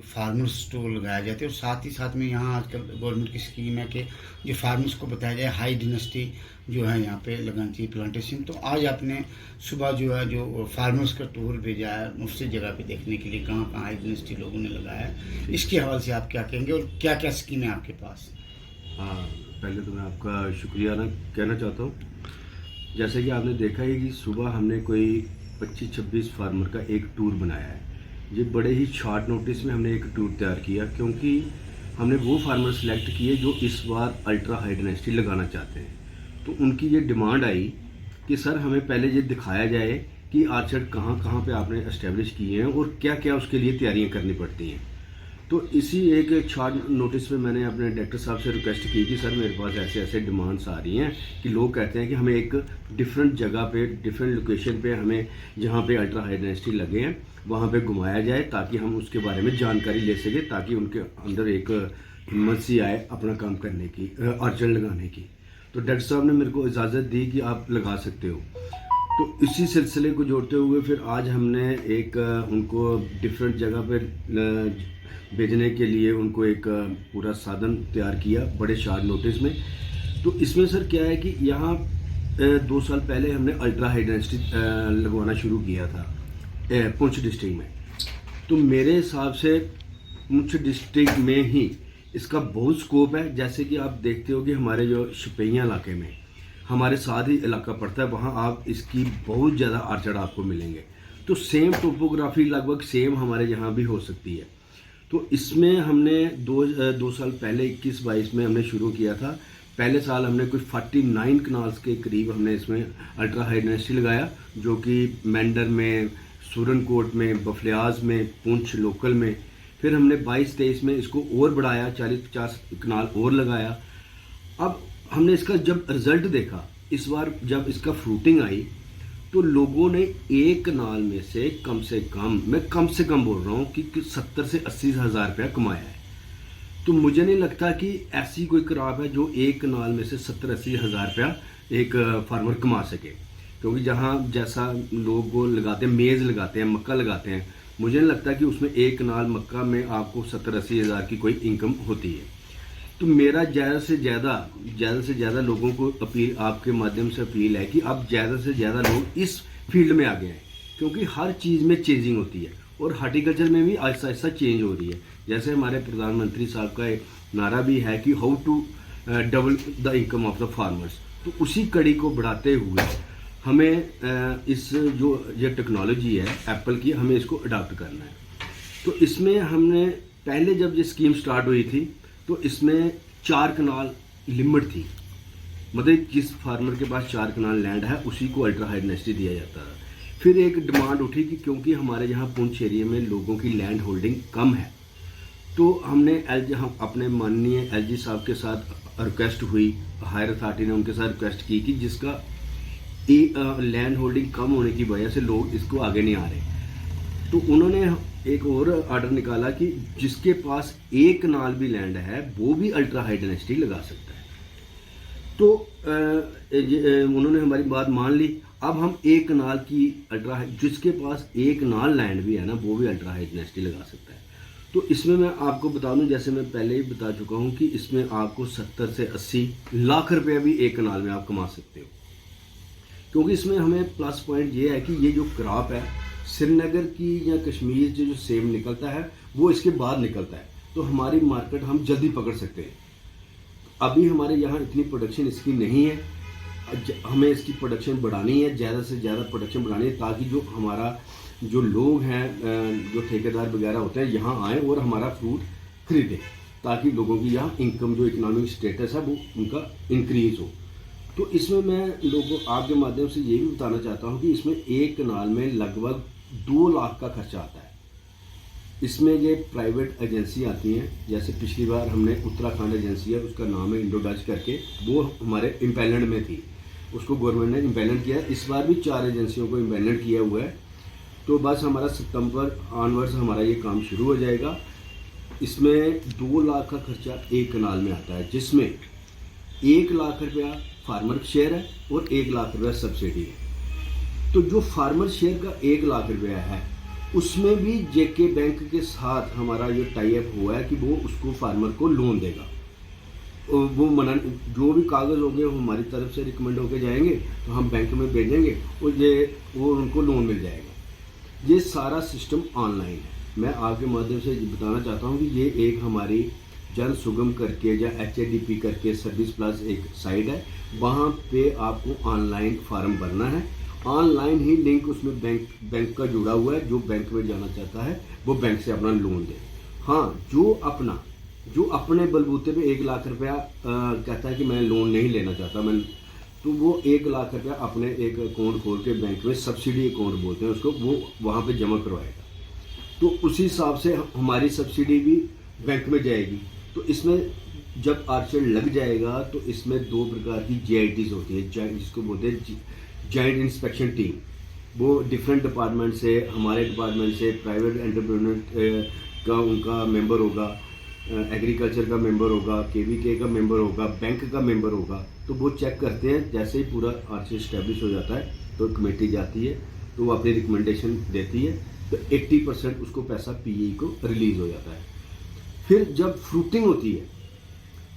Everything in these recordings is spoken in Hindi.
जो फार्मर्स स्टोर लगाया जाते हैं और साथ ही साथ में यहाँ आजकल गवर्नमेंट की स्कीम है कि जो फार्मर्स को बताया जाए हाई डिनेस्टी जो है यहाँ पे लगानी चाहिए प्लांटेशन। तो आज आपने सुबह जो है जो फार्मर्स का टूर भेजा है मुफ्त जगह पे देखने के लिए कहाँ कहाँ हाई डिनेस्टी लोगों ने लगाया है, इसके हवाले से आप क्या कहेंगे और क्या क्या स्कीम है आपके पास? हाँ, पहले तो मैं आपका शुक्रिया ना कहना चाहता हूँ। जैसे कि आपने देखा है कि सुबह हमने कोई 25-26 फार्मर का एक टूर बनाया है। ये बड़े ही शॉर्ट नोटिस में हमने एक टूर तैयार किया, क्योंकि हमने वो फार्मर सेलेक्ट किए जो इस बार अल्ट्रा हाई डेंसिटी लगाना चाहते हैं। तो उनकी ये डिमांड आई कि सर हमें पहले ये दिखाया जाए कि आर्चर्ड कहाँ कहाँ पे आपने इस्टेब्लिश किए हैं और क्या क्या उसके लिए तैयारियाँ करनी पड़ती हैं। तो इसी एक शॉर्ट नोटिस में मैंने अपने डायरेक्टर साहब से रिक्वेस्ट की कि सर मेरे पास ऐसे ऐसे डिमांड्स आ रही हैं कि लोग कहते हैं कि हमें एक डिफरेंट जगह पे डिफरेंट लोकेशन पे हमें जहाँ पे अल्ट्रा हाई डेंसिटी लगे हैं वहाँ पे घुमाया जाए, ताकि हम उसके बारे में जानकारी ले सकें, ताकि उनके अंदर एक हिम्मत सी आए अपना काम करने की, अर्जन लगाने की। तो डायरेक्टर साहब ने मेरे को इजाज़त दी कि आप लगा सकते हो। तो इसी सिलसिले को जोड़ते हुए फिर आज हमने एक उनको डिफरेंट जगह पर भेजने के लिए उनको एक पूरा साधन तैयार किया बड़े शॉर्ट नोटिस में। तो इसमें सर क्या है कि यहाँ 2 साल पहले हमने अल्ट्रा हाई डेंसिटी लगवाना शुरू किया था पुंछ डिस्ट्रिक्ट में। तो मेरे हिसाब से पुंछ डिस्ट्रिक्ट में ही इसका बहुत स्कोप है। जैसे कि आप देखते हो कि हमारे जो शपैया इलाके में हमारे साथ ही इलाका पड़ता है, वहाँ आप इसकी बहुत ज़्यादा आर्चर्ड आपको मिलेंगे। तो सेम टोपोग्राफी लगभग सेम हमारे यहाँ भी हो सकती है। तो इसमें हमने दो साल पहले 21-22 में हमने शुरू किया था। पहले साल हमने कुछ 49 कनाल्स के करीब हमने इसमें अल्ट्रा हाई डेंसिटी लगाया, जो कि मैंडर में, सूरनकोट में, बफलियाज में, पुंछ लोकल में। फिर हमने 22-23 में इसको और बढ़ाया, 40-50 कनाल और लगाया। अब हमने इसका जब रिज़ल्ट देखा, इस बार जब इसका फ्रूटिंग आई, तो लोगों ने एक कनाल में से कम, मैं कम से कम बोल रहा हूँ कि 70 से 80 हज़ार रुपया कमाया है। तो मुझे नहीं लगता कि ऐसी कोई क्रॉप है जो एक कनाल में से 70-80 हज़ार रुपया एक फार्मर कमा सके। क्योंकि जहाँ जैसा लोग वो लगाते हैं, मेज़ लगाते हैं, मक्का लगाते हैं, मुझे नहीं लगता कि उसमें एक कनाल मक्का में आपको 70-80 हज़ार की कोई इनकम होती है। तो मेरा ज़्यादा से ज़्यादा लोगों को अपील, आपके माध्यम से अपील है कि आप ज़्यादा से ज़्यादा लोग इस फील्ड में आगे आएँ, क्योंकि हर चीज़ में चेंजिंग होती है और हार्टिकल्चर में भी आहिस्ता आहिस्ता चेंज हो रही है। जैसे हमारे प्रधानमंत्री साहब का एक नारा भी है कि how to double the income of the farmers. तो उसी कड़ी को बढ़ाते हुए हमें इस जो ये टेक्नोलॉजी है एप्पल की, हमें इसको अडॉप्ट करना है। तो इसमें हमने पहले जब ये स्कीम स्टार्ट हुई थी तो इसमें 4 कनाल लिमिट थी, मतलब जिस फार्मर के पास 4 कनाल लैंड है उसी को अल्ट्रा हाई डेंसिटी दिया जाता है। फिर एक डिमांड उठी कि क्योंकि हमारे यहाँ पुंछ एरिया में लोगों की लैंड होल्डिंग कम है, तो हमने हम अपने माननीय एलजी साहब के साथ रिक्वेस्ट हुई, हायर अथॉरिटी ने उनके साथ रिक्वेस्ट की कि जिसका लैंड होल्डिंग कम होने की वजह से लोग इसको आगे नहीं आ रहे, तो उन्होंने एक और ऑर्डर निकाला कि जिसके पास 1 कनाल भी लैंड है वो भी अल्ट्रा हाई डेंसिटी लगा सकता है। तो उन्होंने हमारी बात मान ली। अब हम 1 कनाल की अल्ट्रा हाई, जिसके पास 1 कनाल लैंड भी है ना, वो भी अल्ट्रा हाई डेंसिटी लगा सकता है। तो इसमें मैं आपको बता दूं, जैसे मैं पहले ही बता चुका हूं कि इसमें आपको 70 से 80 लाख रुपया भी 1 कनाल में आप कमा सकते हो। क्योंकि इसमें हमें प्लस पॉइंट ये है कि ये जो क्रॉप है श्रीनगर की या कश्मीर से जो सेब निकलता है वो इसके बाद निकलता है, तो हमारी मार्केट हम जल्दी पकड़ सकते हैं। अभी हमारे यहाँ इतनी प्रोडक्शन इसकी नहीं है, हमें इसकी प्रोडक्शन बढ़ानी है, ज़्यादा से ज़्यादा प्रोडक्शन बढ़ानी है, ताकि जो हमारा जो लोग हैं, जो ठेकेदार वगैरह होते हैं, यहाँ आएँ और हमारा फ्रूट खरीदें, ताकि लोगों की यहाँ इनकम जो इकोनॉमिक स्टेटस है वो उनका इंक्रीज़ हो। तो इसमें मैं लोगों आपके माध्यम से ये भी बताना चाहता हूँ कि इसमें 1 कनाल में लगभग 2 लाख का खर्चा आता है। इसमें ये प्राइवेट एजेंसी आती हैं, जैसे पिछली बार हमने उत्तराखंड एजेंसी है, उसका नाम है इंडो डच करके, वो हमारे इम्पेलेंट में थी, उसको गवर्नमेंट ने इम्पेलेंट किया। इस बार भी 4 एजेंसियों को इम्पेलेंट किया हुआ है। तो बस हमारा सितंबर ऑनवर्ड्स हमारा ये काम शुरू हो जाएगा। इसमें 2 लाख का खर्चा 1 कनाल में आता है, जिसमें 1 लाख रुपया फार्मर शेयर है और 1 लाख रुपया सब्सिडी है। तो जो फार्मर शेयर का 1 लाख रुपया है उसमें भी जेके बैंक के साथ हमारा ये टाई अप हुआ है कि वो उसको फार्मर को लोन देगा। वो मना जो भी कागज़ होंगे वो हमारी तरफ से रिकमेंड होके जाएंगे, तो हम बैंक में भेजेंगे और वो उनको लोन मिल जाएगा। ये सारा सिस्टम ऑनलाइन है। मैं आपके माध्यम से बताना चाहता हूँ कि ये एक हमारी जन सुगम करके या HADP करके सर्विस प्लस एक साइट है, वहाँ पे आपको ऑनलाइन फार्म भरना है। ऑनलाइन ही लिंक उसमें बैंक का जुड़ा हुआ है। जो बैंक में जाना चाहता है वो बैंक से अपना लोन दे। हाँ, जो अपने बलबूते पे 1 लाख रुपया कहता है कि मैं लोन नहीं लेना चाहता, तो वो 1 लाख रुपया अपने एक अकाउंट खोल के बैंक में, सब्सिडी अकाउंट बोलते हैं उसको, वो वहाँ पे जमा करवाएगा। तो उसी हिसाब से हमारी सब्सिडी भी बैंक में जाएगी। तो इसमें जब आर्चर लग जाएगा तो इसमें 2 प्रकार की JITs होती है, जिसको बोलते हैं जॉइंट इंस्पेक्शन टीम। वो डिफरेंट डिपार्टमेंट से, हमारे डिपार्टमेंट से, प्राइवेट एंटरप्रेन्योर का उनका मेंबर होगा, एग्रीकल्चर का मेंबर होगा, KVK का मेंबर होगा, बैंक का मेंबर होगा। तो वो चेक करते हैं। जैसे ही पूरा आर्चर इस्टेब्लिश हो जाता है तो कमेटी जाती है, तो वो अपनी रिकमेंडेशन देती है, तो 80% उसको पैसा PE को रिलीज़ हो जाता है। फिर जब फ्रूटिंग होती है,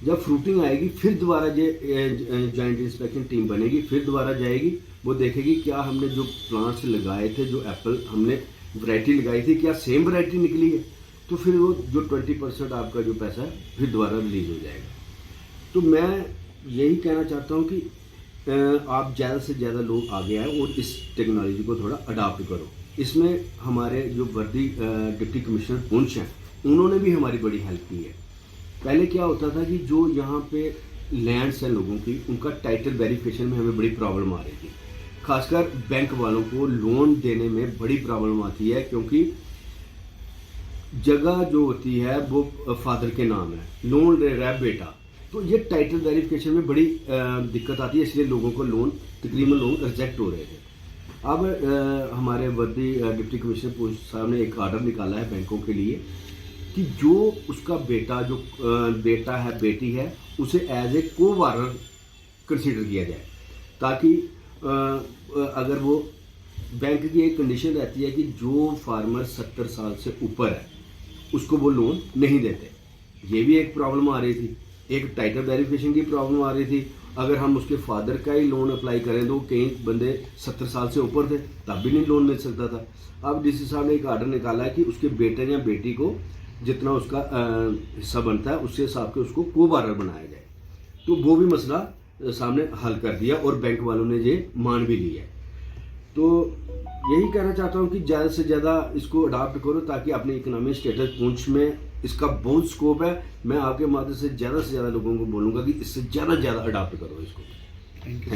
जब फ्रूटिंग आएगी, फिर दोबारा जॉइंट इंस्पेक्शन टीम बनेगी, फिर दोबारा जाएगी, वो देखेगी क्या हमने जो प्लांट्स लगाए थे, जो एप्पल हमने वैरायटी लगाई थी, क्या सेम वैरायटी निकली है। तो फिर वो जो 20% आपका जो पैसा है फिर दोबारा रिलीज़ हो जाएगा। तो मैं यही कहना चाहता हूँ कि आप ज़्यादा से ज़्यादा लोग आगे आए और इस टेक्नोलॉजी को थोड़ा अडॉप्ट करो। इसमें हमारे जो वर्दी डिप्टी कमिश्नर पुंछ हैं, उन्होंने भी हमारी बड़ी हेल्प की है। पहले क्या होता था कि जो यहाँ पे लैंड्स हैं लोगों की, उनका टाइटल वेरिफिकेशन में हमें बड़ी प्रॉब्लम आ रही थी। खासकर बैंक वालों को लोन देने में बड़ी प्रॉब्लम आती है, क्योंकि जगह जो होती है वो फादर के नाम है, लोन ले रहा है बेटा, तो ये टाइटल वेरिफिकेशन में बड़ी दिक्कत आती है। इसलिए लोगों को तकरीबन लोन रिजेक्ट हो रहे थे। अब हमारे वर्दी डिप्टी कमिश्नर पुंछ साहब ने एक आर्डर निकाला है बैंकों के लिए कि जो उसका बेटा बेटा है, बेटी है, उसे एज ए को-बारर कंसिडर किया जाए, ताकि अगर वो बैंक की एक कंडीशन रहती है कि जो फार्मर 70 साल से ऊपर है उसको वो लोन नहीं देते। ये भी एक प्रॉब्लम आ रही थी। एक टाइटल वेरिफिकेशन की प्रॉब्लम आ रही थी। अगर हम उसके फादर का ही लोन अप्लाई करें तो कई बंदे 70 साल से ऊपर थे, तब भी नहीं लोन मिल सकता था। अब DC साहब ने एक आर्डर निकाला है कि उसके बेटे या बेटी को जितना उसका हिस्सा बनता है उसके हिसाब से उसको को-बारर बनाया जाए। तो वो भी मसला सामने हल कर दिया और बैंक वालों ने ये मान भी लिया। तो यही कहना चाहता हूँ कि ज़्यादा से ज़्यादा इसको अडॉप्ट करो, ताकि अपनी इकोनॉमिक स्टेटस पुंछ में इसका बहुत स्कोप है। मैं आपके माध्यम से ज़्यादा लोगों को बोलूँगा कि इससे ज़्यादा अडॉप्ट करो इसको। Thank you.